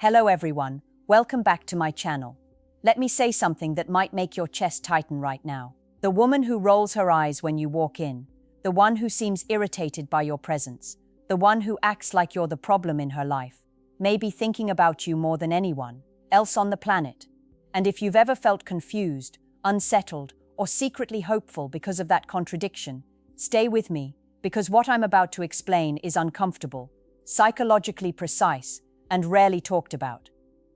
Hello everyone, welcome back to my channel. Let me say something that might make your chest tighten right now. The woman who rolls her eyes when you walk in, the one who seems irritated by your presence, the one who acts like you're the problem in her life, may be thinking about you more than anyone else on the planet. And if you've ever felt confused, unsettled, or secretly hopeful because of that contradiction, stay with me, because what I'm about to explain is uncomfortable, psychologically precise, and rarely talked about.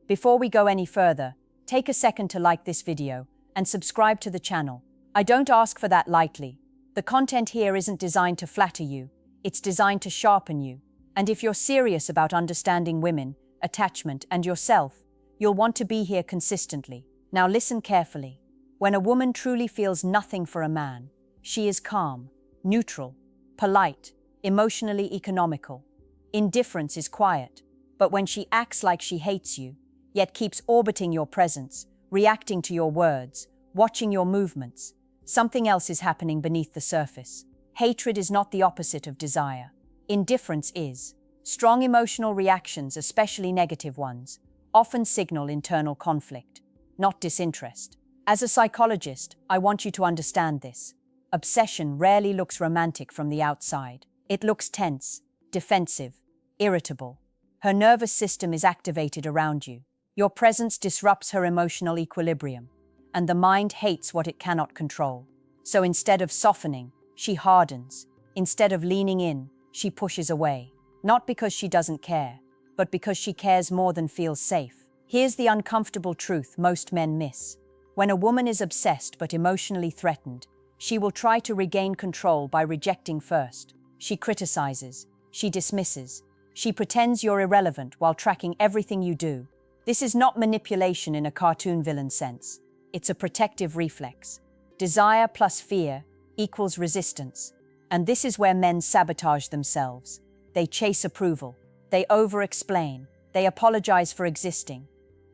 Before we go any further, take a second to like this video and subscribe to the channel. I don't ask for that lightly. The content here isn't designed to flatter you, it's designed to sharpen you. And if you're serious about understanding women, attachment, and yourself, you'll want to be here consistently. Now listen carefully. When a woman truly feels nothing for a man, she is calm, neutral, polite, emotionally economical. Indifference is quiet. But when she acts like she hates you, yet keeps orbiting your presence, reacting to your words, watching your movements, something else is happening beneath the surface. Hatred is not the opposite of desire. Indifference is. Strong emotional reactions, especially negative ones, often signal internal conflict, not disinterest. As a psychologist, I want you to understand this. Obsession rarely looks romantic from the outside. It looks tense, defensive, irritable. Her nervous system is activated around you. Your presence disrupts her emotional equilibrium, and the mind hates what it cannot control. So instead of softening, she hardens. Instead of leaning in, she pushes away. Not because she doesn't care, but because she cares more than feels safe. Here's the uncomfortable truth most men miss. When a woman is obsessed but emotionally threatened, she will try to regain control by rejecting first. She criticizes, she dismisses, she pretends you're irrelevant while tracking everything you do. This is not manipulation in a cartoon villain sense. It's a protective reflex. Desire plus fear equals resistance. And this is where men sabotage themselves. They chase approval. They over-explain. They apologize for existing.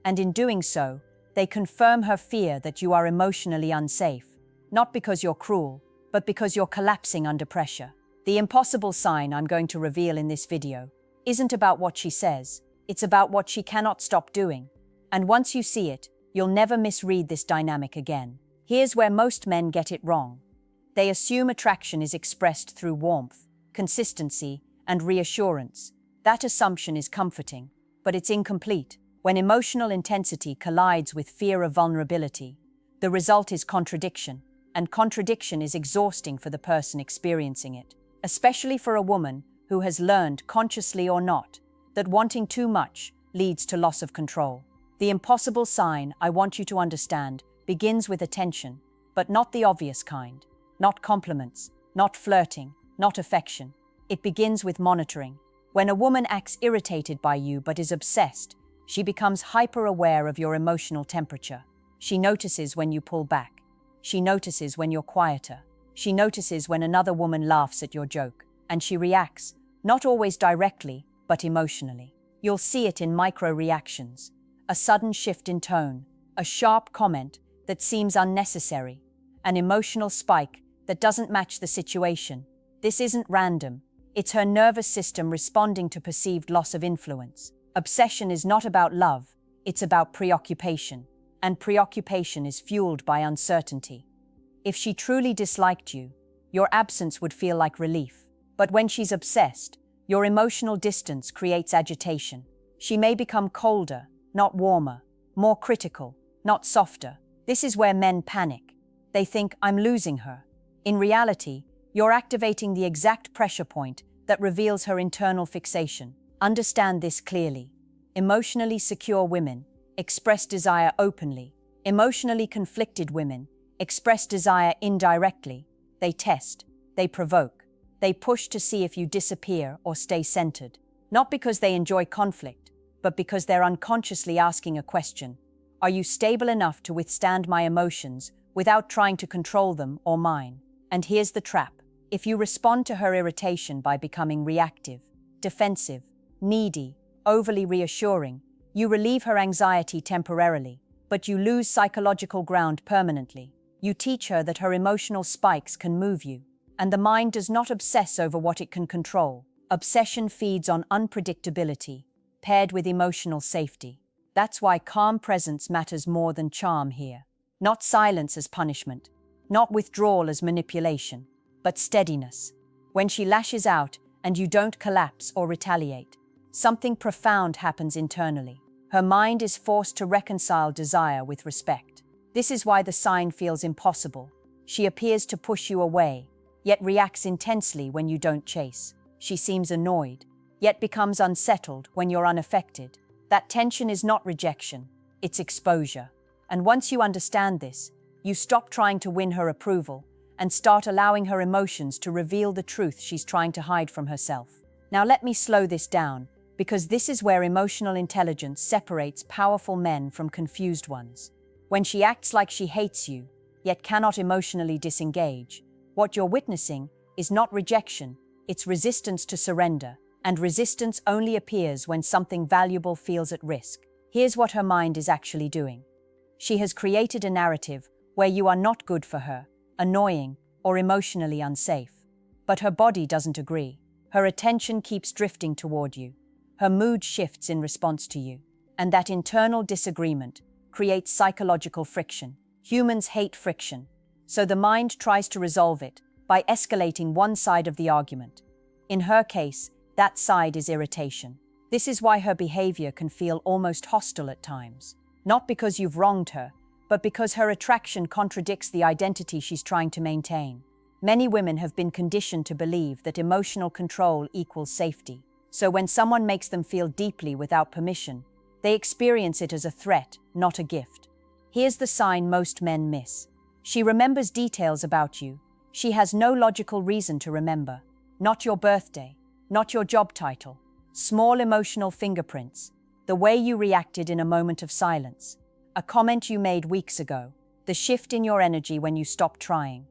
And in doing so, they confirm her fear that you are emotionally unsafe. Not because you're cruel, but because you're collapsing under pressure. The impossible sign I'm going to reveal in this video isn't about what she says, it's about what she cannot stop doing. And once you see it, you'll never misread this dynamic again. Here's where most men get it wrong. They assume attraction is expressed through warmth, consistency, and reassurance. That assumption is comforting, but it's incomplete. When emotional intensity collides with fear of vulnerability, the result is contradiction, and contradiction is exhausting for the person experiencing it, especially for a woman who has learned, consciously or not, that wanting too much leads to loss of control. The impossible sign, I want you to understand, begins with attention, but not the obvious kind. Not compliments, not flirting, not affection. It begins with monitoring. When a woman acts irritated by you but is obsessed, she becomes hyper-aware of your emotional temperature. She notices when you pull back. She notices when you're quieter. She notices when another woman laughs at your joke. And she reacts, not always directly, but emotionally. You'll see it in micro-reactions. A sudden shift in tone, a sharp comment that seems unnecessary, an emotional spike that doesn't match the situation. This isn't random. It's her nervous system responding to perceived loss of influence. Obsession is not about love, it's about preoccupation. And preoccupation is fueled by uncertainty. If she truly disliked you, your absence would feel like relief. But when she's obsessed, your emotional distance creates agitation. She may become colder, not warmer, more critical, not softer. This is where men panic. They think, I'm losing her. In reality, you're activating the exact pressure point that reveals her internal fixation. Understand this clearly. Emotionally secure women express desire openly. Emotionally conflicted women express desire indirectly. They test, they provoke. They push to see if you disappear or stay centered. Not because they enjoy conflict, but because they're unconsciously asking a question. Are you stable enough to withstand my emotions without trying to control them or mine? And here's the trap. If you respond to her irritation by becoming reactive, defensive, needy, overly reassuring, you relieve her anxiety temporarily, but you lose psychological ground permanently. You teach her that her emotional spikes can move you. And the mind does not obsess over what it can control. Obsession feeds on unpredictability, paired with emotional safety. That's why calm presence matters more than charm here. Not silence as punishment, not withdrawal as manipulation, but steadiness. When she lashes out and you don't collapse or retaliate, something profound happens internally. Her mind is forced to reconcile desire with respect. This is why the sign feels impossible. She appears to push you away, yet reacts intensely when you don't chase. She seems annoyed, yet becomes unsettled when you're unaffected. That tension is not rejection, it's exposure. And once you understand this, you stop trying to win her approval and start allowing her emotions to reveal the truth she's trying to hide from herself. Now let me slow this down, because this is where emotional intelligence separates powerful men from confused ones. When she acts like she hates you, yet cannot emotionally disengage, what you're witnessing is not rejection, it's resistance to surrender, and resistance only appears when something valuable feels at risk. Here's what her mind is actually doing. She has created a narrative where you are not good for her, annoying, or emotionally unsafe. But her body doesn't agree. Her attention keeps drifting toward you. Her mood shifts in response to you. And that internal disagreement creates psychological friction. Humans hate friction, so the mind tries to resolve it by escalating one side of the argument. In her case, that side is irritation. This is why her behavior can feel almost hostile at times. Not because you've wronged her, but because her attraction contradicts the identity she's trying to maintain. Many women have been conditioned to believe that emotional control equals safety. So when someone makes them feel deeply without permission, they experience it as a threat, not a gift. Here's the sign most men miss. She remembers details about you she has no logical reason to remember. Not your birthday, not your job title. Small emotional fingerprints. The way you reacted in a moment of silence. A comment you made weeks ago. The shift in your energy when you stopped trying.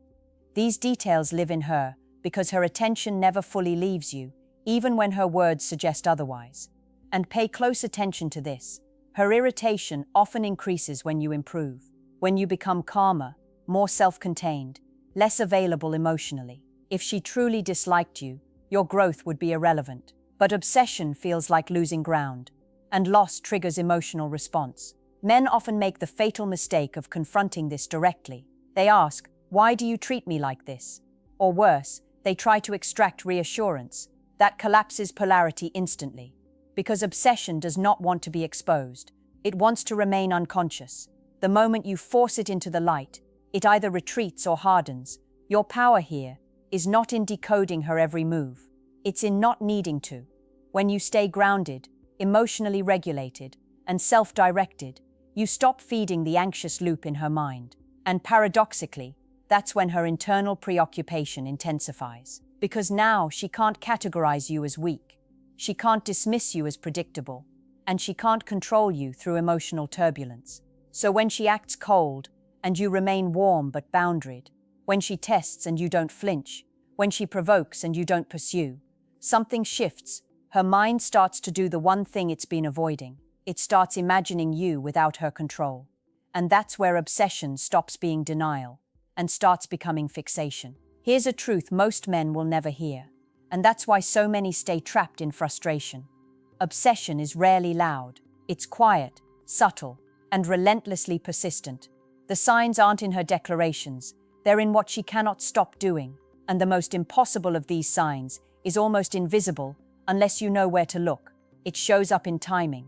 These details live in her because her attention never fully leaves you, even when her words suggest otherwise. And pay close attention to this. Her irritation often increases when you improve, when you become calmer, more self-contained, less available emotionally. If she truly disliked you, your growth would be irrelevant. But obsession feels like losing ground, and loss triggers emotional response. Men often make the fatal mistake of confronting this directly. They ask, "Why do you treat me like this?" Or worse, they try to extract reassurance. That collapses polarity instantly. Because obsession does not want to be exposed. It wants to remain unconscious. The moment you force it into the light, it either retreats or hardens. Your power here is not in decoding her every move. It's in not needing to. When you stay grounded, emotionally regulated, and self-directed, you stop feeding the anxious loop in her mind. And paradoxically, that's when her internal preoccupation intensifies. Because now she can't categorize you as weak. She can't dismiss you as predictable. And she can't control you through emotional turbulence. So when she acts cold, and you remain warm but boundaried, when she tests and you don't flinch, when she provokes and you don't pursue, something shifts. Her mind starts to do the one thing it's been avoiding. It starts imagining you without her control. And that's where obsession stops being denial and starts becoming fixation. Here's a truth most men will never hear, and that's why so many stay trapped in frustration. Obsession is rarely loud. It's quiet, subtle, and relentlessly persistent. The signs aren't in her declarations, they're in what she cannot stop doing. And the most impossible of these signs is almost invisible unless you know where to look. It shows up in timing.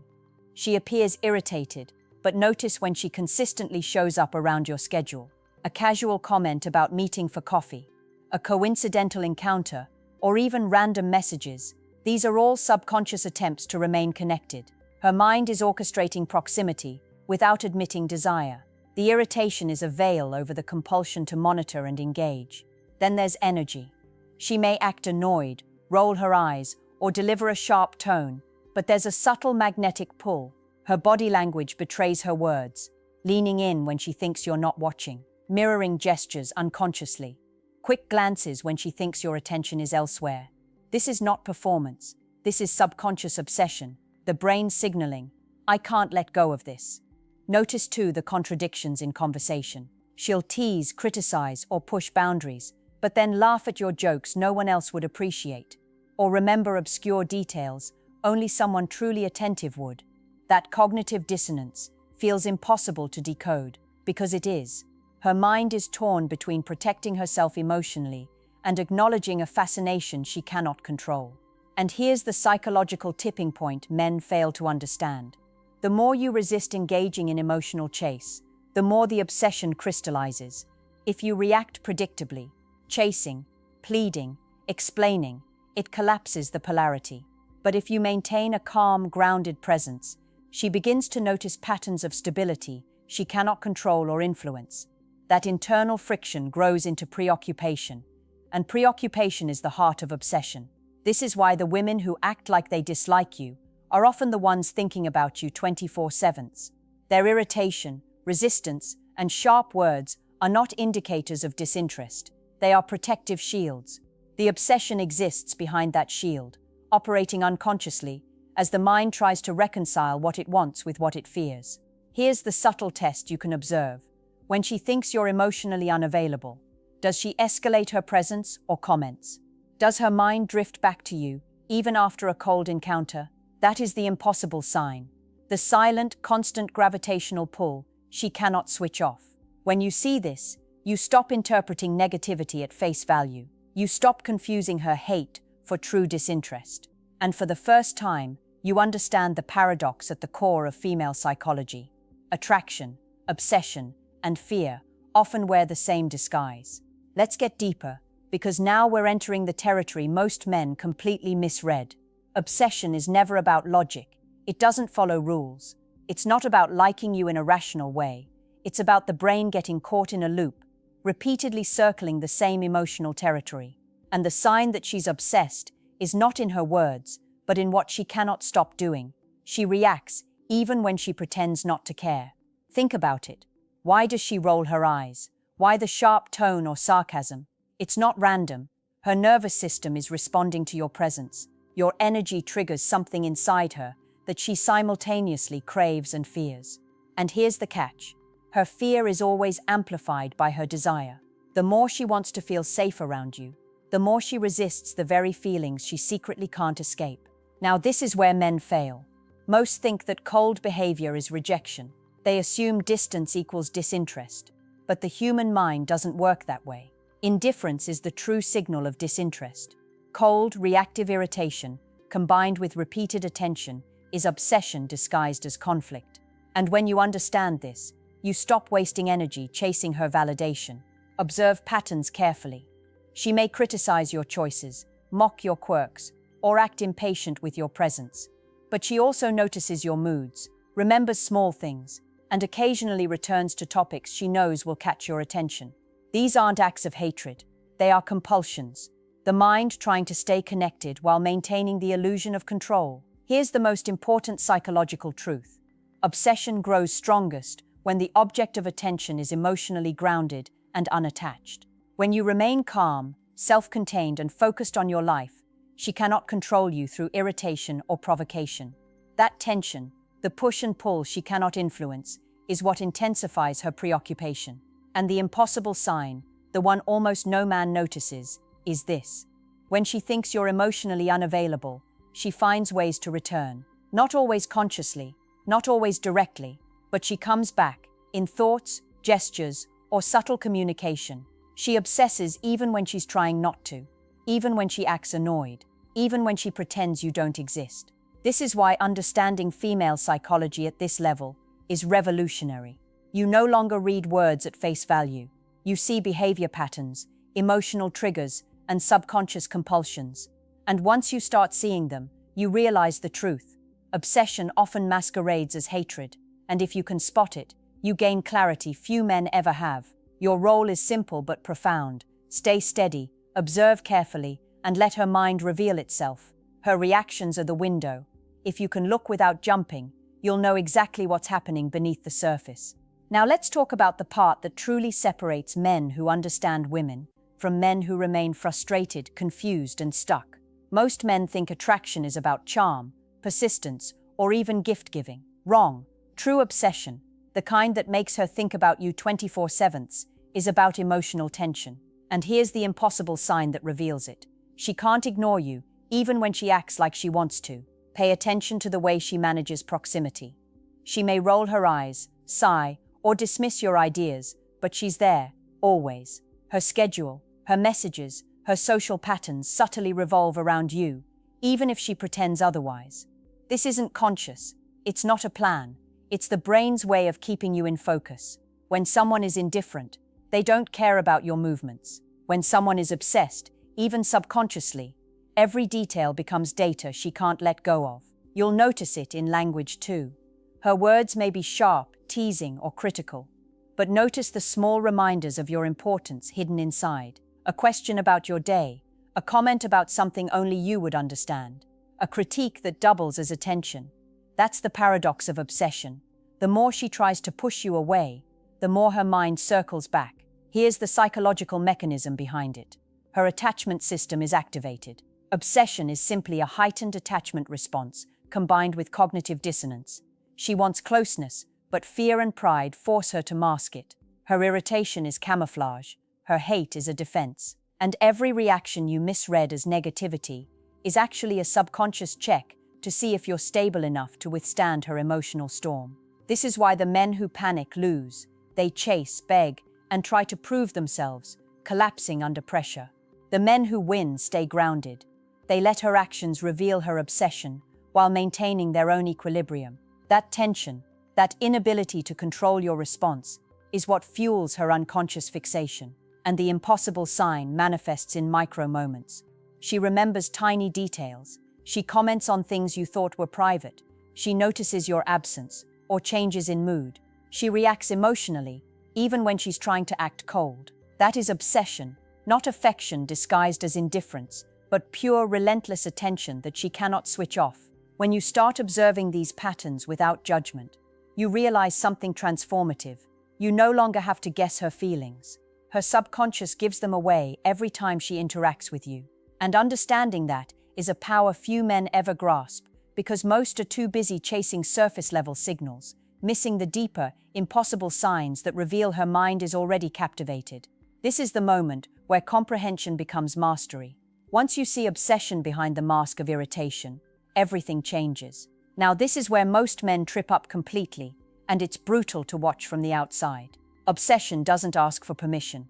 She appears irritated, but notice when she consistently shows up around your schedule. A casual comment about meeting for coffee, a coincidental encounter, or even random messages. These are all subconscious attempts to remain connected. Her mind is orchestrating proximity without admitting desire. The irritation is a veil over the compulsion to monitor and engage. Then there's energy. She may act annoyed, roll her eyes, or deliver a sharp tone, but there's a subtle magnetic pull. Her body language betrays her words, leaning in when she thinks you're not watching, mirroring gestures unconsciously, quick glances when she thinks your attention is elsewhere. This is not performance. This is subconscious obsession, the brain signaling, "I can't let go of this." Notice too the contradictions in conversation. She'll tease, criticize, or push boundaries, but then laugh at your jokes no one else would appreciate, or remember obscure details Only someone truly attentive would. That cognitive dissonance feels impossible to decode, because it is. Her mind is torn between protecting herself emotionally and acknowledging a fascination she cannot control. And here's the psychological tipping point men fail to understand. The more you resist engaging in emotional chase, the more the obsession crystallizes. If you react predictably, chasing, pleading, explaining, it collapses the polarity. But if you maintain a calm, grounded presence, she begins to notice patterns of stability she cannot control or influence. That internal friction grows into preoccupation, and preoccupation is the heart of obsession. This is why the women who act like they dislike you are often the ones thinking about you 24/7. Their irritation, resistance, and sharp words are not indicators of disinterest. They are protective shields. The obsession exists behind that shield, operating unconsciously as the mind tries to reconcile what it wants with what it fears. Here's the subtle test you can observe. When she thinks you're emotionally unavailable, does she escalate her presence or comments? Does her mind drift back to you, even after a cold encounter? That is the impossible sign. The silent, constant gravitational pull she cannot switch off. When you see this, you stop interpreting negativity at face value. You stop confusing her hate for true disinterest. And for the first time, you understand the paradox at the core of female psychology. Attraction, obsession, and fear often wear the same disguise. Let's get deeper, because now we're entering the territory most men completely misread. Obsession is never about logic. It doesn't follow rules. It's not about liking you in a rational way. It's about the brain getting caught in a loop, repeatedly circling the same emotional territory. And the sign that she's obsessed is not in her words, but in what she cannot stop doing. She reacts even when she pretends not to care. Think about it. Why does she roll her eyes? Why the sharp tone or sarcasm? It's not random. Her nervous system is responding to your presence. Your energy triggers something inside her that she simultaneously craves and fears. And here's the catch. Her fear is always amplified by her desire. The more she wants to feel safe around you, the more she resists the very feelings she secretly can't escape. Now, this is where men fail. Most think that cold behavior is rejection. They assume distance equals disinterest. But the human mind doesn't work that way. Indifference is the true signal of disinterest. Cold, reactive irritation, combined with repeated attention, is obsession disguised as conflict. And when you understand this, you stop wasting energy chasing her validation. Observe patterns carefully. She may criticize your choices, mock your quirks, or act impatient with your presence. But she also notices your moods, remembers small things, and occasionally returns to topics she knows will catch your attention. These aren't acts of hatred. They are compulsions. The mind trying to stay connected while maintaining the illusion of control. Here's the most important psychological truth. Obsession grows strongest when the object of attention is emotionally grounded and unattached. When you remain calm, self-contained, and focused on your life, she cannot control you through irritation or provocation. That tension, the push and pull she cannot influence, is what intensifies her preoccupation. And the impossible sign, the one almost no man notices, is this. When she thinks you're emotionally unavailable, she finds ways to return. Not always consciously, not always directly, but she comes back, in thoughts, gestures, or subtle communication. She obsesses even when she's trying not to, even when she acts annoyed, even when she pretends you don't exist. This is why understanding female psychology at this level is revolutionary. You no longer read words at face value. You see behavior patterns, emotional triggers, and subconscious compulsions. And once you start seeing them, you realize the truth. Obsession often masquerades as hatred, and if you can spot it, you gain clarity few men ever have. Your role is simple but profound. Stay steady, observe carefully, and let her mind reveal itself. Her reactions are the window. If you can look without jumping, you'll know exactly what's happening beneath the surface. Now let's talk about the part that truly separates men who understand women from men who remain frustrated, confused, and stuck. Most men think attraction is about charm, persistence, or even gift-giving. Wrong. True obsession, the kind that makes her think about you 24/7, is about emotional tension. And here's the impossible sign that reveals it. She can't ignore you, even when she acts like she wants to. Pay attention to the way she manages proximity. She may roll her eyes, sigh, or dismiss your ideas, but she's there, always. Her schedule, her messages, her social patterns subtly revolve around you, even if she pretends otherwise. This isn't conscious. It's not a plan. It's the brain's way of keeping you in focus. When someone is indifferent, they don't care about your movements. When someone is obsessed, even subconsciously, every detail becomes data she can't let go of. You'll notice it in language too. Her words may be sharp, teasing, or critical, but notice the small reminders of your importance hidden inside. A question about your day, a comment about something only you would understand, a critique that doubles as attention. That's the paradox of obsession. The more she tries to push you away, the more her mind circles back. Here's the psychological mechanism behind it. Her attachment system is activated. Obsession is simply a heightened attachment response combined with cognitive dissonance. She wants closeness, but fear and pride force her to mask it. Her irritation is camouflage. Her hate is a defense. And every reaction you misread as negativity is actually a subconscious check to see if you're stable enough to withstand her emotional storm. This is why the men who panic lose. They chase, beg, and try to prove themselves, collapsing under pressure. The men who win stay grounded. They let her actions reveal her obsession while maintaining their own equilibrium. That tension, that inability to control your response, is what fuels her unconscious fixation. And the impossible sign manifests in micro moments. She remembers tiny details. She comments on things you thought were private. She notices your absence or changes in mood. She reacts emotionally, even when she's trying to act cold. That is obsession, not affection disguised as indifference, but pure, relentless attention that she cannot switch off. When you start observing these patterns without judgment, you realize something transformative. You no longer have to guess her feelings. Her subconscious gives them away every time she interacts with you. And understanding that is a power few men ever grasp, because most are too busy chasing surface-level signals, missing the deeper, impossible signs that reveal her mind is already captivated. This is the moment where comprehension becomes mastery. Once you see obsession behind the mask of irritation, everything changes. Now this is where most men trip up completely, and it's brutal to watch from the outside. Obsession doesn't ask for permission.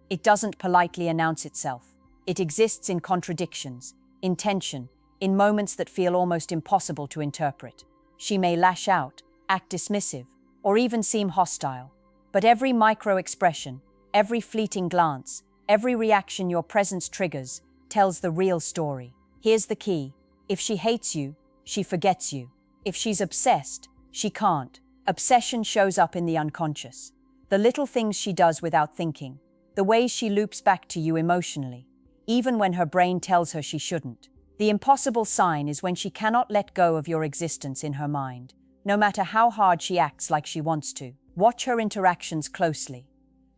It doesn't politely announce itself. It exists in contradictions, in tension, in moments that feel almost impossible to interpret. She may lash out, act dismissive, or even seem hostile. But every micro-expression, every fleeting glance, every reaction your presence triggers tells the real story. Here's the key. If she hates you, she forgets you. If she's obsessed, she can't. Obsession shows up in the unconscious. The little things she does without thinking, the ways she loops back to you emotionally, even when her brain tells her she shouldn't. The impossible sign is when she cannot let go of your existence in her mind, no matter how hard she acts like she wants to. Watch her interactions closely.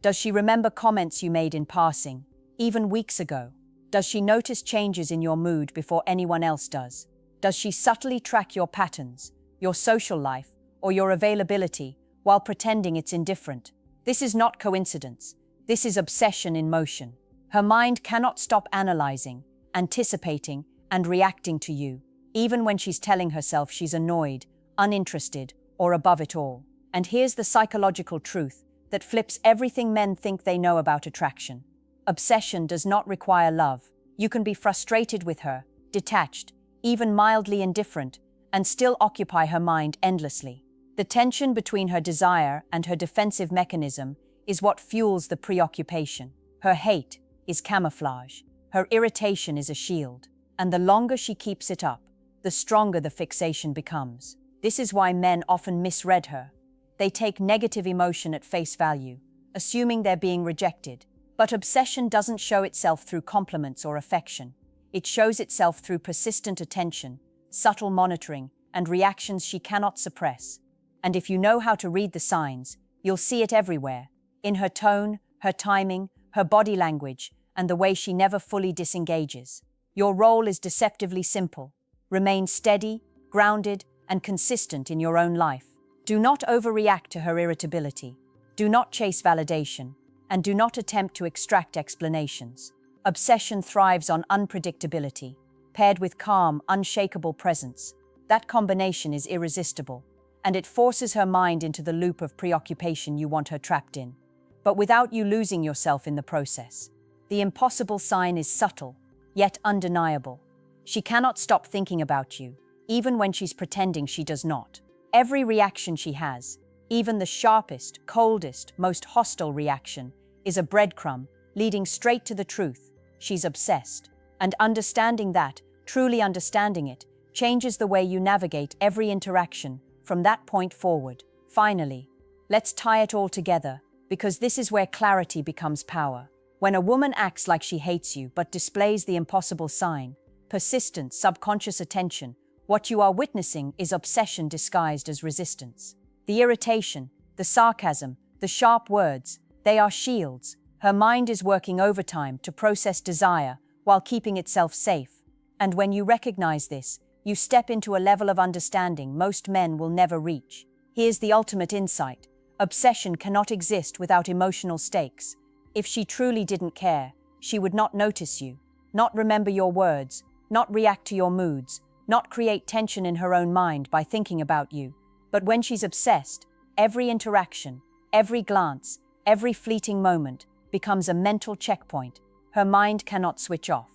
Does she remember comments you made in passing, even weeks ago? Does she notice changes in your mood before anyone else does? Does she subtly track your patterns, your social life, or your availability while pretending it's indifferent? This is not coincidence. This is obsession in motion. Her mind cannot stop analyzing, anticipating, and reacting to you, even when she's telling herself she's annoyed, uninterested, or above it all. And here's the psychological truth that flips everything men think they know about attraction. Obsession does not require love. You can be frustrated with her, detached, even mildly indifferent, and still occupy her mind endlessly. The tension between her desire and her defensive mechanism is what fuels the preoccupation. Her hate is camouflage. Her irritation is a shield. And the longer she keeps it up, the stronger the fixation becomes. This is why men often misread her. They take negative emotion at face value, assuming they're being rejected. But obsession doesn't show itself through compliments or affection. It shows itself through persistent attention, subtle monitoring, and reactions she cannot suppress. And if you know how to read the signs, you'll see it everywhere, in her tone, her timing, her body language, and the way she never fully disengages. Your role is deceptively simple. Remain steady, grounded, and consistent in your own life. Do not overreact to her irritability. Do not chase validation, and do not attempt to extract explanations. Obsession thrives on unpredictability, paired with calm, unshakable presence. That combination is irresistible, and it forces her mind into the loop of preoccupation you want her trapped in, but without you losing yourself in the process. The impossible sign is subtle, yet undeniable. She cannot stop thinking about you, even when she's pretending she does not. Every reaction she has, even the sharpest, coldest, most hostile reaction, is a breadcrumb leading straight to the truth. She's obsessed. And understanding that, truly understanding it, changes the way you navigate every interaction from that point forward. Finally, let's tie it all together, because this is where clarity becomes power. When a woman acts like she hates you but displays the impossible sign, persistent, subconscious attention, what you are witnessing is obsession disguised as resistance. The irritation, the sarcasm, the sharp words, they are shields. Her mind is working overtime to process desire while keeping itself safe. And when you recognize this, you step into a level of understanding most men will never reach. Here's the ultimate insight. Obsession cannot exist without emotional stakes. If she truly didn't care, she would not notice you, not remember your words, not react to your moods, not create tension in her own mind by thinking about you. But when she's obsessed, every interaction, every glance, every fleeting moment becomes a mental checkpoint. Her mind cannot switch off.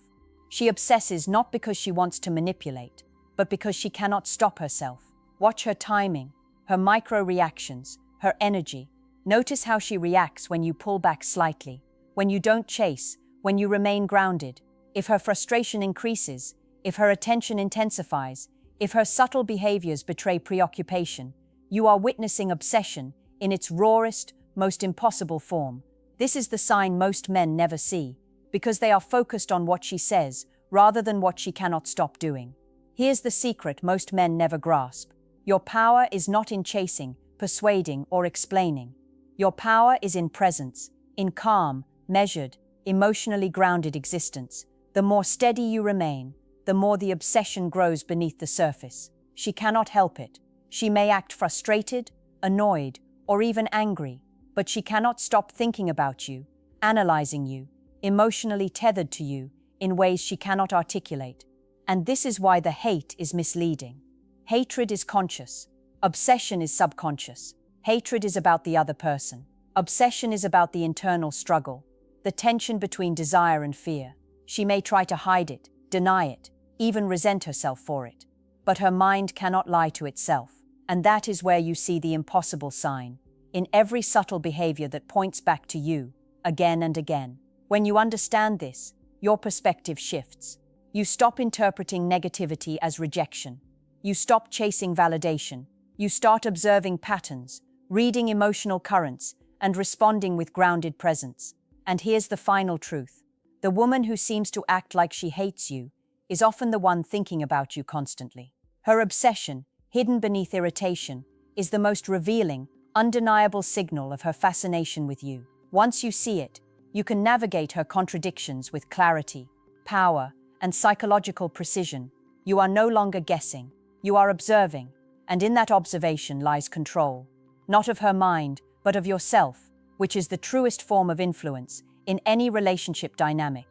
She obsesses not because she wants to manipulate, but because she cannot stop herself. Watch her timing, her micro-reactions, her energy. Notice how she reacts when you pull back slightly, when you don't chase, when you remain grounded. If her frustration increases, if her attention intensifies, if her subtle behaviors betray preoccupation, you are witnessing obsession in its rawest, most impossible form. This is the sign most men never see, because they are focused on what she says rather than what she cannot stop doing. Here's the secret most men never grasp. Your power is not in chasing, persuading, or explaining. Your power is in presence, in calm, measured, emotionally grounded existence. The more steady you remain, the more the obsession grows beneath the surface. She cannot help it. She may act frustrated, annoyed, or even angry, but she cannot stop thinking about you, analyzing you, emotionally tethered to you in ways she cannot articulate. And this is why the hate is misleading. Hatred is conscious. Obsession is subconscious. Hatred is about the other person. Obsession is about the internal struggle, the tension between desire and fear. She may try to hide it, deny it, even resent herself for it. But her mind cannot lie to itself. And that is where you see the impossible sign, in every subtle behavior that points back to you, again and again. When you understand this, your perspective shifts. You stop interpreting negativity as rejection. You stop chasing validation. You start observing patterns, reading emotional currents, and responding with grounded presence. And here's the final truth. The woman who seems to act like she hates you is often the one thinking about you constantly. Her obsession, hidden beneath irritation, is the most revealing, undeniable signal of her fascination with you. Once you see it, you can navigate her contradictions with clarity, power, and psychological precision. You are no longer guessing, you are observing, and in that observation lies control, not of her mind, but of yourself, which is the truest form of influence in any relationship dynamic.